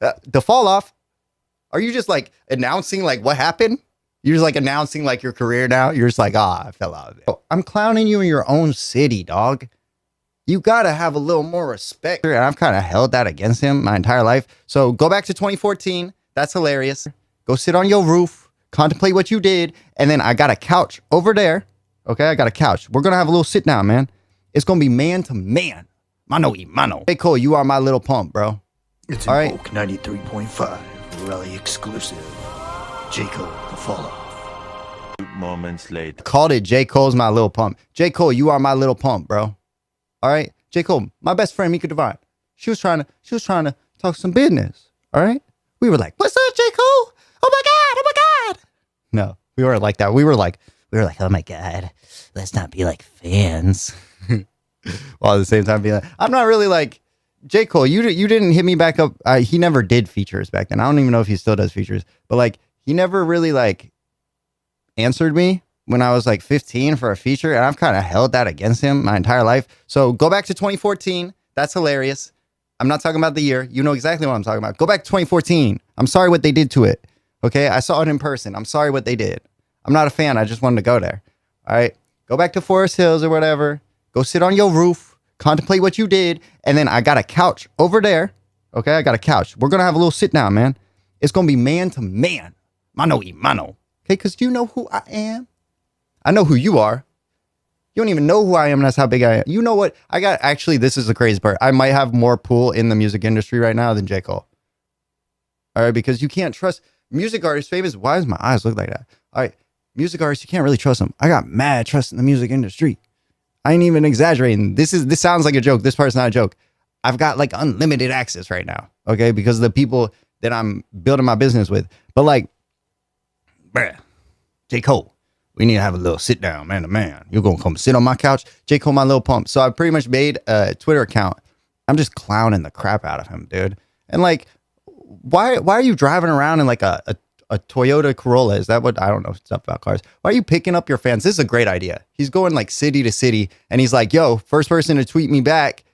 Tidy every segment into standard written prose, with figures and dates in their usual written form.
The fall off. Are you just like announcing like what happened? You're just like announcing like your career now. You're just like, I fell out of it. I'm clowning you in your own city, dog. You gotta have a little more respect. And I've kind of held that against him my entire life. So go back to 2014. That's hilarious. Go sit on your roof, contemplate what you did. And then I got a couch over there. Okay, I got a couch. We're gonna have a little sit down, man. It's gonna be man to man. Mano y mano. Hey, Cole, you are my Lil Pump, bro. It's a Volk 93.5 Raleigh exclusive. JOKR, the fall off. Moments later. Called it J. Cole's my Lil Pump. J. Cole, you are my Lil Pump, bro. All right? J. Cole, my best friend, Mika Divine. She was trying to talk some business. All right? We were like, what's up, J. Cole? Oh my God, oh my God. No, we weren't like that. We were like, oh my God, let's not be like fans. While at the same time being like, I'm not really like, J. Cole, you didn't hit me back up. He never did features back then. I don't even know if he still does features, but like he never really like answered me when I was like 15 for a feature, and I've kind of held that against him my entire life. So go back to 2014. That's hilarious. I'm not talking about the year. You know exactly what I'm talking about. Go back to 2014. I'm sorry what they did to it. Okay, I saw it in person. I'm sorry what they did. I'm not a fan. I just wanted to go there. All right, go back to Forest Hills or whatever. Go sit on your roof. Contemplate what you did, and then I got a couch over there. Okay, I got a couch. We're gonna have a little sit down, man. It's gonna be man to man, mano y mano. Okay, because you know who I am. I know who you are. You don't even know who I am, and that's how big I am. You know what? I got actually. This is the crazy part. I might have more pull in the music industry right now than J. Cole. All right, because you can't trust music artists. Famous. Why does my eyes look like that? All right, music artists. You can't really trust them. I got mad trust in the music industry. I ain't even exaggerating. This sounds like a joke. This part's not a joke. I've got like unlimited access right now. Okay. Because of the people that I'm building my business with. But like, bruh, J. Cole, we need to have a little sit down, man to man. You're going to come sit on my couch. J. Cole, my Lil Pump. So I pretty much made a Twitter account. I'm just clowning the crap out of him, dude. And like, why are you driving around in like a Toyota Corolla? Is that what? I don't know stuff about cars. Why are you picking up your fans? This is a great idea. He's going like city to city, and he's like, yo, first person to tweet me back.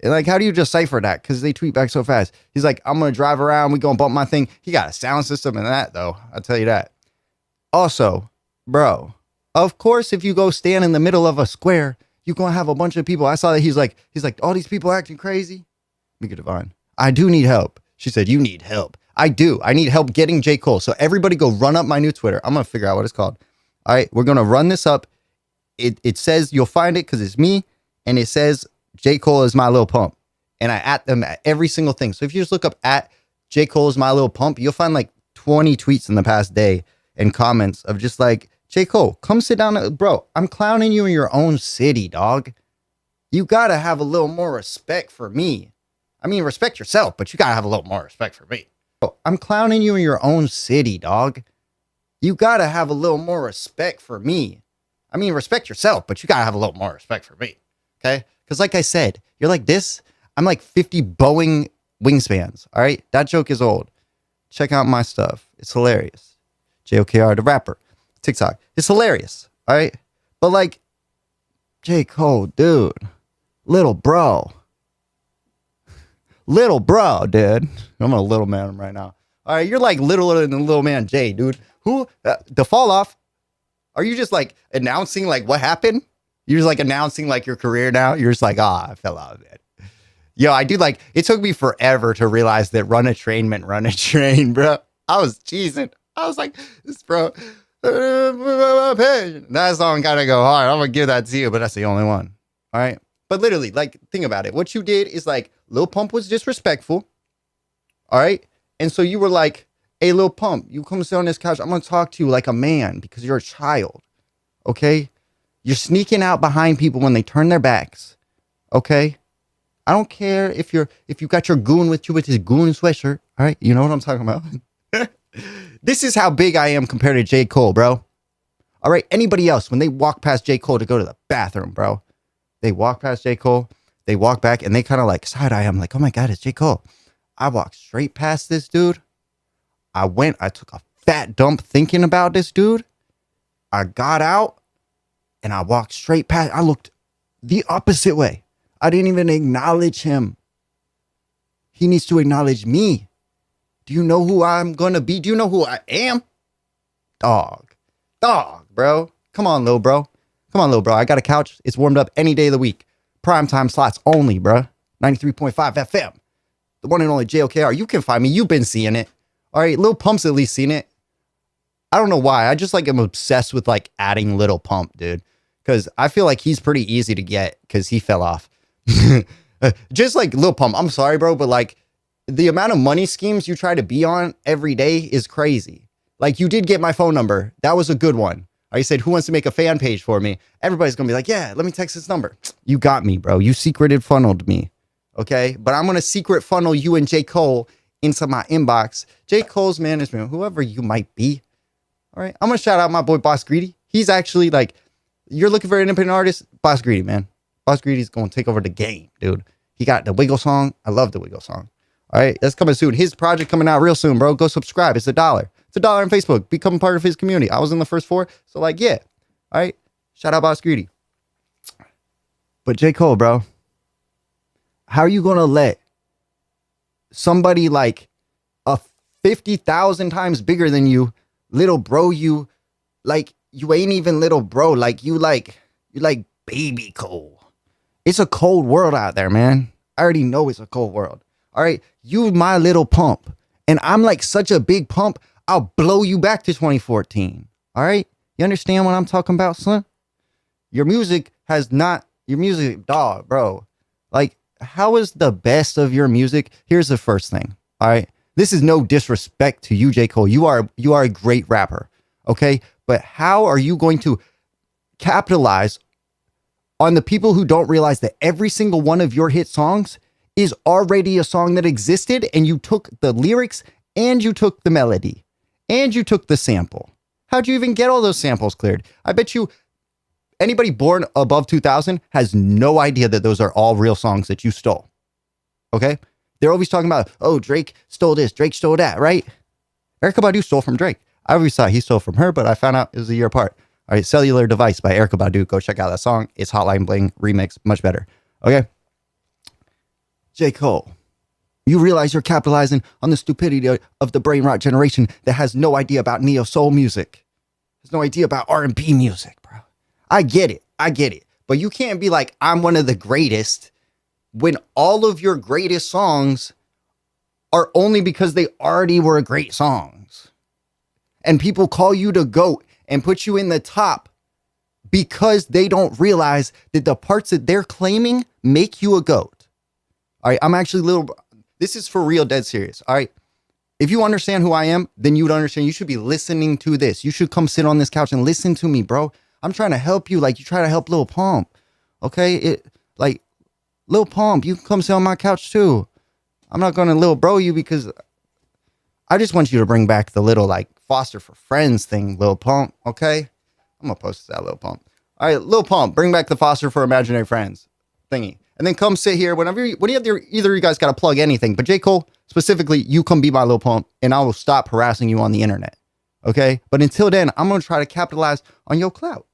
And like, how do you decipher that? Because they tweet back so fast. He's like, I'm going to drive around. We going to bump my thing. He got a sound system in that, though. I'll tell you that. Also, bro, of course, if you go stand in the middle of a square, you're going to have a bunch of people. I saw that he's like, all these people acting crazy. Mika Divine, I do need help. She said, you need help. I do. I need help getting J. Cole. So everybody go run up my new Twitter. I'm going to figure out what it's called. All right. We're going to run this up. It says, you'll find it because it's me. And it says J. Cole is my Lil Pump. And I at them at every single thing. So if you just look up at J. Cole is my Lil Pump, you'll find like 20 tweets in the past day and comments of just like, J. Cole, come sit down. Bro, I'm clowning you in your own city, dog. You got to have a little more respect for me. I mean, respect yourself, but you got to have a little more respect for me. I'm clowning you in your own city, dog. You got to have a little more respect for me. I mean, respect yourself, but you got to have a little more respect for me. Okay? Because like I said, you're like this. I'm like 50 Boeing wingspans. All right? That joke is old. Check out my stuff. It's hilarious. JOKR, the rapper. TikTok. It's hilarious. All right? But like, J. Cole, dude. Little bro, dude. I'm a little man right now. All right, you're like littler than little man Jay, dude. Who the fall off? Are you just like announcing like what happened? You're just like announcing like your career now. You're just like, I fell out of it. Yo, I do like. It took me forever to realize that run a train meant run a train, bro. I was cheesing. I was like, this bro. That song gotta go hard. I'm gonna give that to you, but that's the only one. All right. But literally, like, think about it. What you did is like, Lil Pump was disrespectful. All right. And so you were like, hey, Lil Pump, you come sit on this couch. I'm going to talk to you like a man because you're a child. Okay. You're sneaking out behind people when they turn their backs. Okay. I don't care if you got your goon with you with his goon sweatshirt. All right. You know what I'm talking about? This is how big I am compared to J. Cole, bro. All right. Anybody else, when they walk past J. Cole to go to the bathroom, bro, they walk past J. Cole, they walk back, and they kind of like side eye. I'm like, oh my God, it's J. Cole. I walked straight past this dude. I took a fat dump thinking about this dude. I got out, and I walked straight past. I looked the opposite way. I didn't even acknowledge him. He needs to acknowledge me. Do you know who I'm gonna be? Do you know who I am? Dog, bro. Come on, little bro. I got a couch. It's warmed up any day of the week. Primetime slots only, bro. 93.5 FM. The one and only JOKR. You can find me. You've been seeing it. All right, Lil Pump's at least seen it. I don't know why. I just like am obsessed with like adding Lil Pump, dude. Because I feel like he's pretty easy to get because he fell off. Just like Lil Pump. I'm sorry, bro, but like the amount of money schemes you try to be on every day is crazy. Like you did get my phone number. That was a good one. I said, who wants to make a fan page for me? Everybody's going to be like, yeah, let me text this number. You got me, bro. You secreted funneled me. Okay. But I'm going to secret funnel you and J. Cole into my inbox. J. Cole's management, whoever you might be. All right. I'm going to shout out my boy, Boss Greedy. He's actually like, you're looking for an independent artist? Boss Greedy, man. Boss Greedy's going to take over the game, dude. He got the Wiggle song. I love the Wiggle song. All right. That's coming soon. His project coming out real soon, bro. Go subscribe. It's $1. It's $1 on Facebook. Become part of his community. I was in the first 4. So like, yeah. All right. Shout out Boss Greedy. But J. Cole, bro, how are you going to let somebody like a 50,000 times bigger than you, little bro, you like, you ain't even little bro. Like you like baby Cole. It's a cold world out there, man. I already know it's a cold world. All right. You my little pump. And I'm like such a big pump. I'll blow you back to 2014. All right. You understand what I'm talking about, son? Your music, dog, bro. Like, how is the best of your music? Here's the first thing. All right. This is no disrespect to you, J. Cole. You are a great rapper. Okay. But how are you going to capitalize on the people who don't realize that every single one of your hit songs is already a song that existed, and you took the lyrics and you took the melody and you took the sample? How'd you even get all those samples cleared? I bet you anybody born above 2000 has no idea that those are all real songs that you stole. Okay? They're always talking about, oh, Drake stole this, Drake stole that, right? Erykah Badu stole from Drake. I always thought he stole from her, but I found out it was a year apart. All right, Cellular Device by Erykah Badu. Go check out that song. It's Hotline Bling remix, much better. Okay? J. Cole, you realize you're capitalizing on the stupidity of the brain rot generation that has no idea about neo soul music. Has no idea about R&B music, bro. I get it. But you can't be like, I'm one of the greatest when all of your greatest songs are only because they already were great songs. And people call you the GOAT and put you in the top because they don't realize that the parts that they're claiming make you a GOAT. All right, I'm actually this is for real, dead serious. All right. If you understand who I am, then you'd understand you should be listening to this. You should come sit on this couch and listen to me, bro. I'm trying to help you like you try to help Lil Pump. Okay? Lil Pump, you can come sit on my couch too. I'm not going to Lil Bro you because I just want you to bring back the little like Foster for Friends thing, Lil Pump. Okay? I'm going to post that, Lil Pump. All right, Lil Pump, bring back the Foster for Imaginary Friends thingy. And then come sit here whenever either of you guys got to plug anything. But J. Cole, specifically, you come be my Lil Pump and I will stop harassing you on the internet. Okay? But until then, I'm going to try to capitalize on your clout.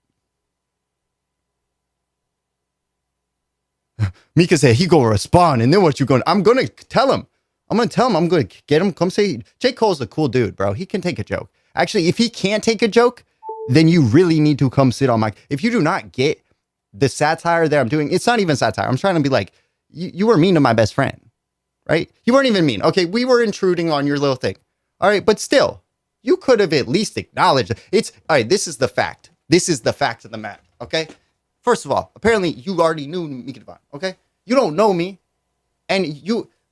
Mika said he gonna respond, and then what you going? I'm gonna tell him. I'm gonna get him. Come say J. Cole's a cool dude, bro. He can take a joke. Actually, if he can't take a joke, then you really need to come sit on my. If you do not get the satire that I'm doing, it's not even satire. I'm trying to be like, you were mean to my best friend, right? You weren't even mean. Okay, we were intruding on your little thing. All right, but still, you could have at least acknowledged it's all right. This is the fact. This is the fact of the matter. Okay. First of all, apparently you already knew Mika Divine, okay? You don't know me, and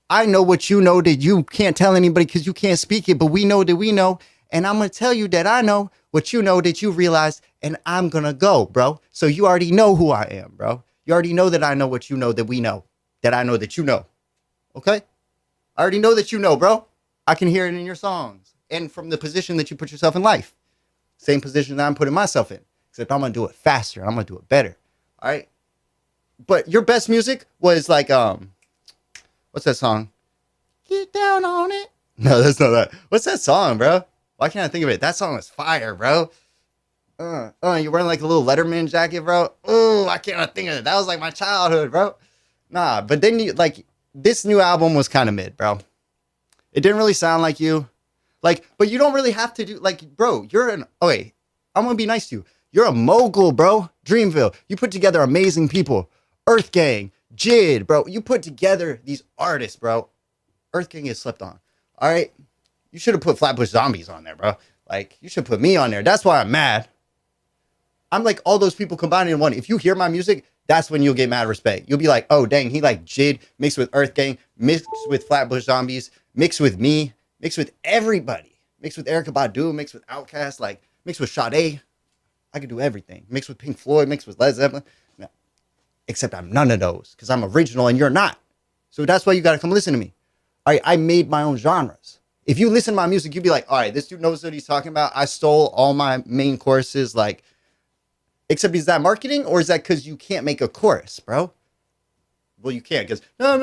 I know what you know that you can't tell anybody because you can't speak it, but we know that we know, and I'm going to tell you that I know what you know that you realize, and I'm going to go, bro. So you already know who I am, bro. You already know that I know what you know that we know, that I know that you know, okay? I already know that you know, bro. I can hear it in your songs and from the position that you put yourself in life. Same position that I'm putting myself in, except I'm going to do it faster, and I'm going to do it better. All right. But your best music was like, what's that song? Get down on it. No, that's not that. What's that song, bro? Why can't I think of it? That song was fire, bro. You're wearing like a little Letterman jacket, bro. Oh, I can't think of it. That was like my childhood, bro. Nah, but then this new album was kind of mid, bro. It didn't really sound like you. Like, but you don't really have to do, like, bro, okay, I'm going to be nice to you. You're a mogul, bro. Dreamville. You put together amazing people. Earth Gang, Jid, bro. You put together these artists, bro. Earth Gang is slept on. All right? You should have put Flatbush Zombies on there, bro. Like, you should put me on there. That's why I'm mad. I'm like all those people combined in one. If you hear my music, that's when you'll get mad respect. You'll be like, oh, dang, he like Jid mixed with Earth Gang, mixed with Flatbush Zombies, mixed with me, mixed with everybody. Mixed with Erykah Badu, mixed with Outkast, like, mixed with Sade. I could do everything. Mixed with Pink Floyd, mixed with Led Zeppelin. No. Except I'm none of those because I'm original and you're not. So that's why you got to come listen to me. All right, I made my own genres. If you listen to my music, you'd be like, all right, this dude knows what he's talking about. I stole all my main choruses, like, except is that marketing or is that because you can't make a chorus, bro? Well, you can't because I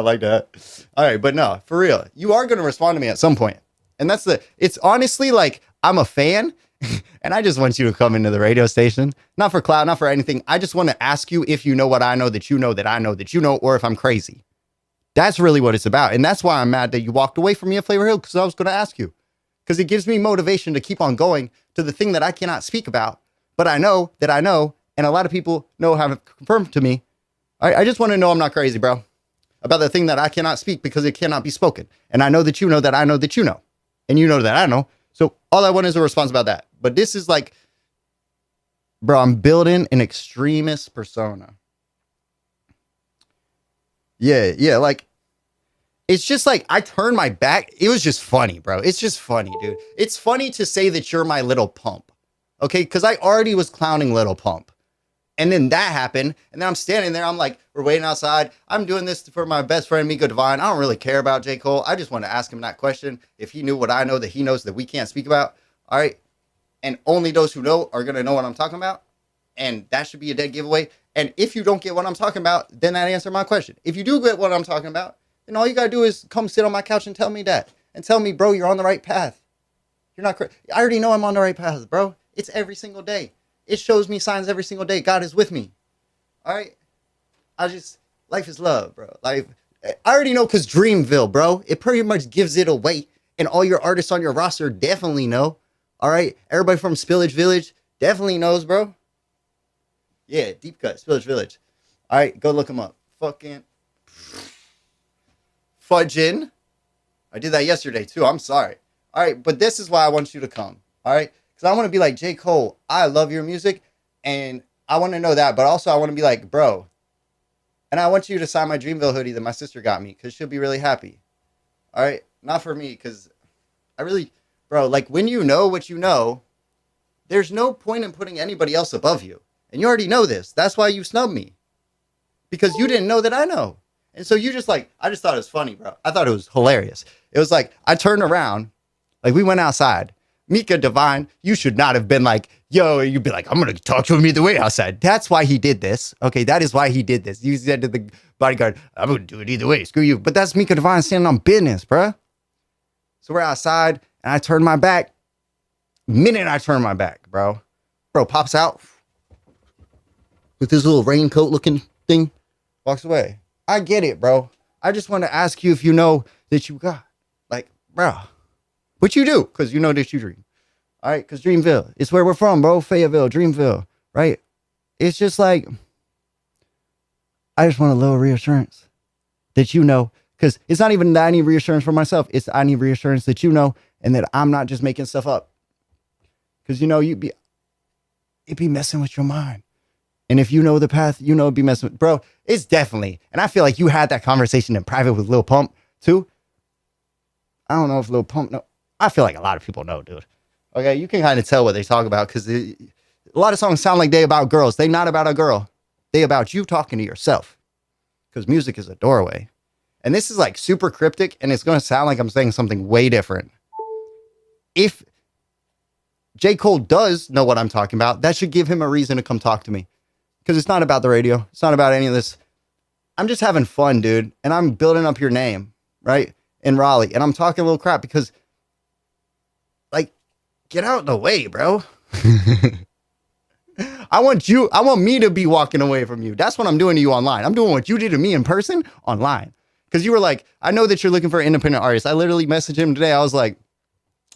like that. All right, but no, for real, you are going to respond to me at some point. And it's honestly like I'm a fan and I just want you to come into the radio station, not for clout, not for anything. I just want to ask you if you know what I know, that you know, that I know, that you know, or if I'm crazy. That's really what it's about. And that's why I'm mad that you walked away from me at Flavor Hill, because I was going to ask you. Because it gives me motivation to keep on going to the thing that I cannot speak about, but I know that I know, and a lot of people know, have confirmed to me. I just want to know I'm not crazy, bro, about the thing that I cannot speak because it cannot be spoken. And I know that you know that I know that you know, and you know that I know. So all I want is a response about that. But this is like, bro, I'm building an extremist persona. Yeah, like, it's just like, I turned my back. It was just funny, bro. It's just funny, dude. It's funny to say that you're my Lil Pump, okay? Because I already was clowning Lil Pump. And then that happened, and then I'm standing there, I'm like, we're waiting outside. I'm doing this for my best friend, Miko Divine. I don't really care about J. Cole. I just want to ask him that question. If he knew what I know that he knows that we can't speak about, all right? And only those who know are going to know what I'm talking about. And that should be a dead giveaway. And if you don't get what I'm talking about, then that answers my question. If you do get what I'm talking about, then all you got to do is come sit on my couch and tell me that. And tell me, bro, you're on the right path. You're not crazy. I already know I'm on the right path, bro. It's every single day. It shows me signs every single day. God is with me. All right? Life is love, bro. Life. I already know because Dreamville, bro. It pretty much gives it away. And all your artists on your roster definitely know. All right? Everybody from Spillage Village definitely knows, bro. Yeah, Deep Cut, Spillage Village. All right, go look them up. Fucking Fudgin'. I did that yesterday, too. I'm sorry. All right, but this is why I want you to come. All right? Because I want to be like, J. Cole, I love your music, and I want to know that. But also, I want to be like, bro, and I want you to sign my Dreamville hoodie that my sister got me, because she'll be really happy. All right? Not for me, because I really, bro, like, when you know what you know, there's no point in putting anybody else above you. And you already know this. That's why you snubbed me. Because you didn't know that I know. And so you just like, I just thought it was funny, bro. I thought it was hilarious. It was like, I turned around, like we went outside. Mika Divine, you should not have been like, yo, you'd be like, I'm going to talk to him either way outside. That's why he did this. Okay, that is why he did this. You said to the bodyguard, I'm going to do it either way. Screw you. But that's Mika Divine standing on business, bro. So we're outside, and I turned my back. Minute I turned my back, bro. Bro pops out with this little raincoat looking thing, walks away. I get it, bro. I just want to ask you if you know that you got, like, bro. But you do, because you know that you dream. All right, because Dreamville, it's where we're from, bro. Fayetteville, Dreamville, right? It's just like, I just want a little reassurance that you know, because it's not even that I need reassurance for myself. It's I need reassurance that you know, and that I'm not just making stuff up. Because, you know, it'd be messing with your mind. And if you know the path, you know it'd be messing with, bro, it's definitely, and I feel like you had that conversation in private with Lil Pump, too. I don't know if Lil Pump know. I feel like a lot of people know, dude. Okay, you can kind of tell what they talk about because a lot of songs sound like they about girls. They not about a girl. They about you talking to yourself because music is a doorway. And this is like super cryptic and it's going to sound like I'm saying something way different. If J. Cole does know what I'm talking about, that should give him a reason to come talk to me because it's not about the radio. It's not about any of this. I'm just having fun, dude. And I'm building up your name, right? In Raleigh. And I'm talking a little crap because, like, get out of the way, bro. I want me to be walking away from you. That's what I'm doing to you online. I'm doing what you did to me in person online. Because you were like, I know that you're looking for an independent artist. I literally messaged him today. I was like,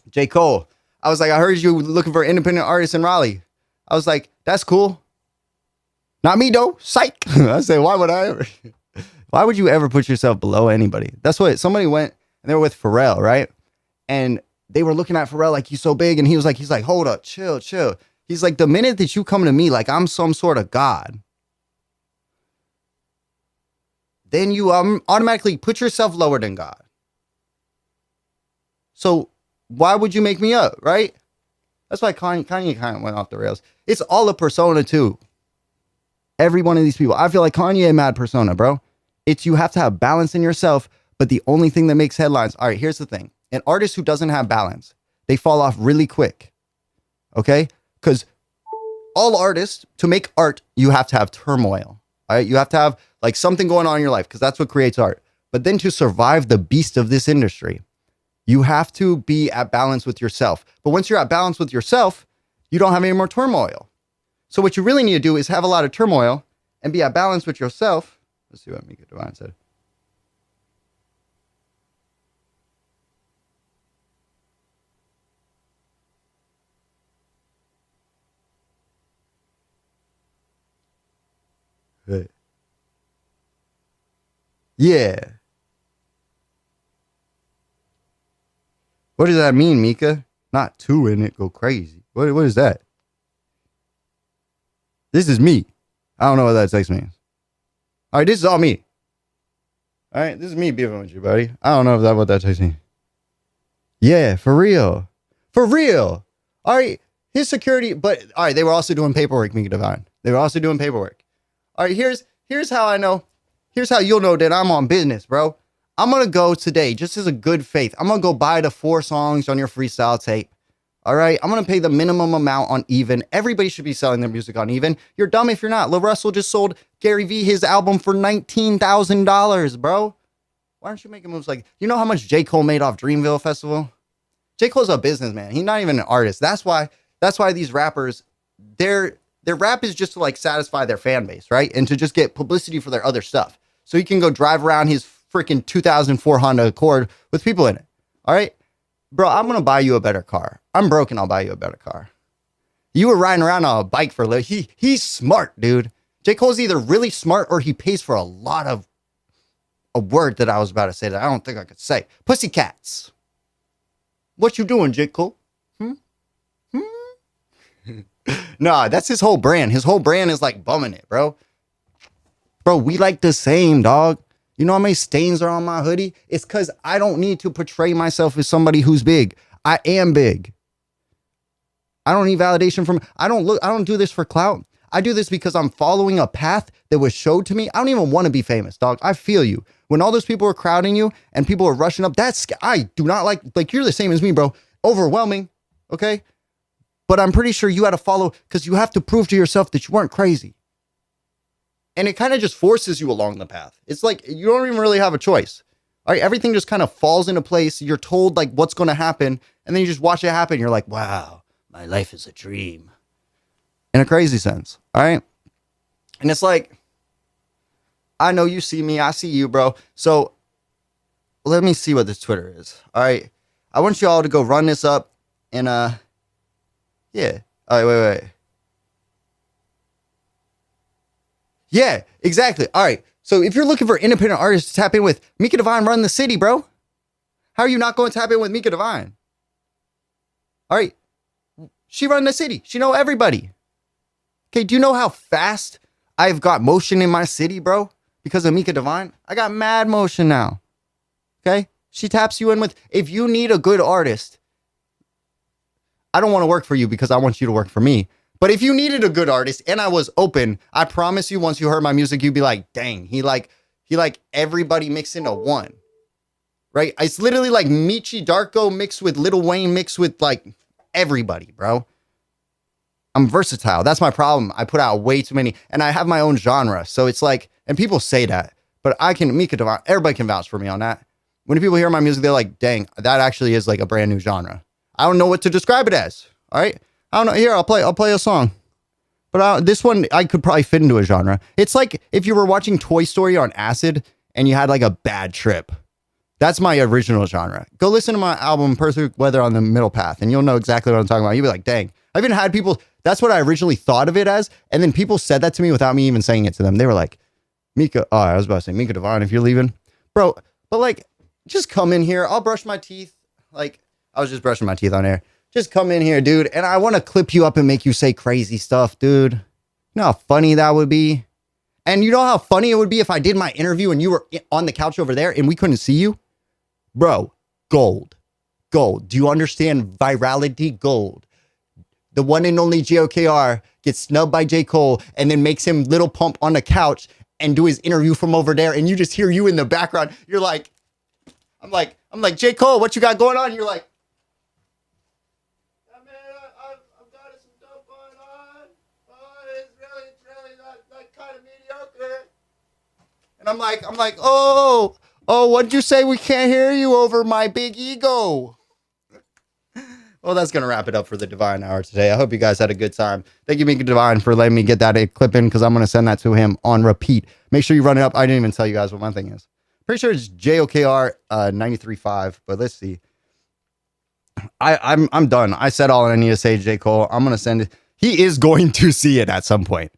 J. Cole. I was like, I heard you looking for an independent artist in Raleigh. I was like, that's cool. Not me though. Psych. I said, why would I ever? Why would you ever put yourself below anybody? That's what somebody went and they were with Pharrell, right? And they were looking at Pharrell like he's so big. And he's like, hold up, chill. He's like, the minute that you come to me like I'm some sort of god, then you automatically put yourself lower than God. So why would you make me up, right? That's why Kanye kind of went off the rails. It's all a persona too. Every one of these people. I feel like Kanye mad persona, bro. It's you have to have balance in yourself, but the only thing that makes headlines. All right, here's the thing. An artist who doesn't have balance, they fall off really quick. Okay? Because all artists, to make art, you have to have turmoil. All right? You have to have like something going on in your life because that's what creates art. But then to survive the beast of this industry, you have to be at balance with yourself. But once you're at balance with yourself, you don't have any more turmoil. So what you really need to do is have a lot of turmoil and be at balance with yourself. Let's see what Mika Divine said. Yeah. What does that mean, Mika? Not two in it, go crazy. What is that? This is me. I don't know what that text means. All right, this is all me. All right, this is me beefing with you, buddy. I don't know if that's what that text means. Yeah, for real. For real. All right, his security, but all right, they were also doing paperwork, Mika Divine. They were also doing paperwork. All right, here's how I know. Here's how you'll know that I'm on business, bro. I'm going to go today, just as a good faith. I'm going to go buy the 4 songs on your freestyle tape. All right. I'm going to pay the minimum amount on Even. Everybody should be selling their music on Even. You're dumb if you're not. Lil Russell just sold Gary V his album for $19,000, bro. Why aren't you making moves like, you know how much J. Cole made off Dreamville Festival? J. Cole's a businessman. He's not even an artist. That's why these rappers, their rap is just to like satisfy their fan base, right? And to just get publicity for their other stuff. So he can go drive around his freaking 2004 Honda Accord with people in it. All right. Bro, I'm going to buy you a better car. I'm broke and I'll buy you a better car. You were riding around on a bike for a little. He's smart, dude. J. Cole's either really smart or he pays for a lot of a word that I was about to say that I don't think I could say. Pussycats. What you doing, J. Cole? Nah, that's his whole brand. His whole brand is like bumming it, bro. Bro, we like the same, dog. You know how many stains are on my hoodie? It's because I don't need to portray myself as somebody who's big. I am big. I don't need validation from, I don't do this for clout. I do this because I'm following a path that was showed to me. I don't even want to be famous, dog. I feel you. When all those people are crowding you and people are rushing up, I do not like you're the same as me, bro. Overwhelming, okay? But I'm pretty sure you had to follow because you have to prove to yourself that you weren't crazy. And it kind of just forces you along the path. It's like you don't even really have a choice. All right, everything just kind of falls into place. You're told like what's going to happen, and then you just watch it happen. You're like, wow, my life is a dream. In a crazy sense, all right? And it's like, I know you see me, I see you, bro. So let me see what this Twitter is. All right, I want you all to go run this up and yeah. All right, wait. Yeah, exactly. All right. So if you're looking for independent artists to tap in with, Mika Divine run the city, bro. How are you not going to tap in with Mika Divine? All right. She run the city. She know everybody. Okay, do you know how fast I've got motion in my city, bro? Because of Mika Divine? I got mad motion now. Okay? She taps you in with, if you need a good artist, I don't want to work for you because I want you to work for me. But if you needed a good artist and I was open, I promise you once you heard my music, you'd be like, dang, he like everybody mixed into one. Right? It's literally like Michi Darko mixed with Lil Wayne mixed with like everybody, bro. I'm versatile. That's my problem. I put out way too many and I have my own genre. So it's like, and people say that, but Mika Divine, everybody can vouch for me on that. When people hear my music, they're like, dang, that actually is like a brand new genre. I don't know what to describe it as. All right. I don't know. Here, I'll play a song. But this one, I could probably fit into a genre. It's like if you were watching Toy Story on acid and you had like a bad trip. That's my original genre. Go listen to my album Perfect Weather on the Middle Path and you'll know exactly what I'm talking about. You'll be like, dang. I've even had people, that's what I originally thought of it as. And then people said that to me without me even saying it to them. They were like, Mika, oh, I was about to say Mika Divine if you're leaving. Bro, but like, just come in here. I'll brush my teeth. Like, I was just brushing my teeth on air. Just come in here, dude. And I want to clip you up and make you say crazy stuff, dude. You know how funny that would be? And you know how funny it would be if I did my interview and you were on the couch over there and we couldn't see you? Bro, gold. Gold. Do you understand virality? Gold. The one and only JOKR gets snubbed by J. Cole and then makes him Lil Pump on the couch and do his interview from over there. And you just hear you in the background. You're like, I'm like, J. Cole, what you got going on? You're like, yeah, man, I've got some dope going on. Oh, it's really not kind of mediocre. And I'm like, oh, what'd you say? We can't hear you over my big ego. Well, that's going to wrap it up for the Divine Hour today. I hope you guys had a good time. Thank you, Mika Divine, for letting me get that clip in because I'm going to send that to him on repeat. Make sure you run it up. I didn't even tell you guys what my thing is. Pretty sure it's JOKR 93.5, but let's see. I'm done. I said all I need to say to J. Cole. I'm going to send it. He is going to see it at some point.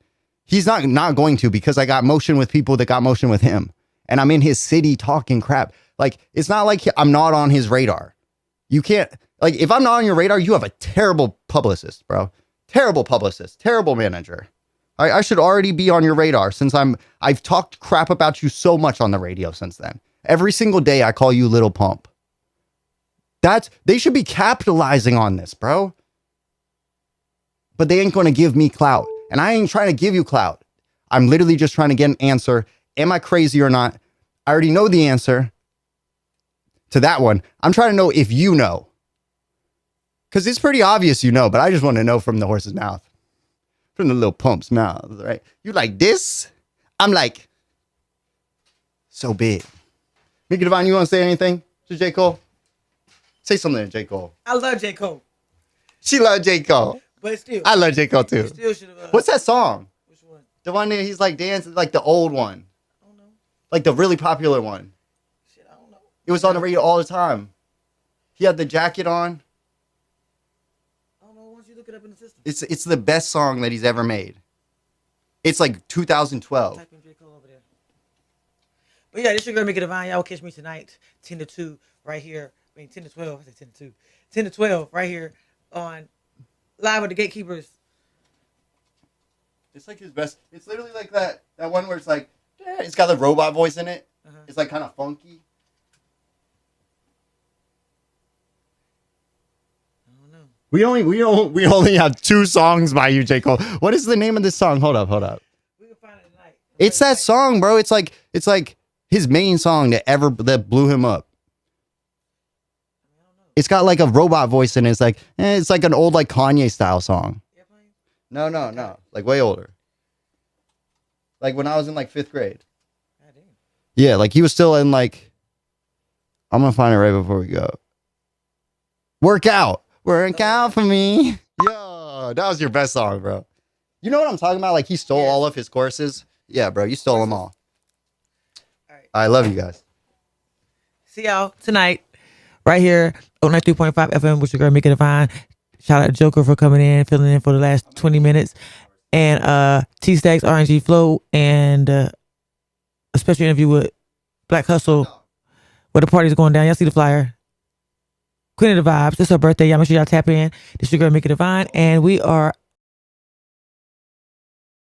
He's not going to because I got motion with people that got motion with him. And I'm in his city talking crap. Like, it's not like I'm not on his radar. You can't... Like, if I'm not on your radar, you have a terrible publicist, bro. Terrible publicist. Terrible manager. I should already be on your radar since I've talked crap about you so much on the radio since then. Every single day I call you Lil Pump. They should be capitalizing on this, bro. But they ain't going to give me clout. And I ain't trying to give you clout. I'm literally just trying to get an answer. Am I crazy or not? I already know the answer to that one. I'm trying to know if you know. Because it's pretty obvious you know, but I just want to know from the horse's mouth. From the Lil Pump's mouth, right? You like this? I'm like, so big. Mika Divine, you want to say anything to J. Cole? Say something to J. Cole. I love J. Cole. She loved J. Cole. But still. I love J. Cole too. Still should have. What's that song? Which one? The one that he's like dancing, like the old one. I don't know. Like the really popular one. Shit, I don't know. It was on the radio all the time. He had the jacket on. Look it up in the system. It's the best song that he's ever made. It's like 2012. Type in J. Cole over there. But yeah, this your girl Mika Divine. Y'all catch me tonight, 10 to 2, right here. I mean 10 to 12. I said 10 to 2. 10 to 12, right here on Live with the Gatekeepers. It's like his best. It's literally like that one where it's like, it's got the robot voice in it. Uh-huh. It's like kind of funky. We only have 2 songs by you, J. Cole. What is the name of this song? Hold up. We can find it tonight. It's that song, bro. It's like his main song that blew him up. It's got like a robot voice in it. It's like an old like Kanye style song. No. Like way older. Like when I was in like 5th grade. Yeah, like he was still in like, I'm gonna find it right before we go. Work out for me. Yo, that was your best song, bro. You know what I'm talking about? Like he stole all of his courses. Yeah, bro, you stole them all. All right. I love you guys. See y'all tonight, right here on 93.5 FM with your girl Mika Divine. Shout out to JOKR for coming in, filling in for the last 20 minutes. And T-Stacks, RNG Flow, and a special interview with Black Hustle, where the party's going down. Y'all see the flyer? Queen of the Vibes. It's her birthday. Y'all make sure y'all tap in. This your girl Mika Divine, and we are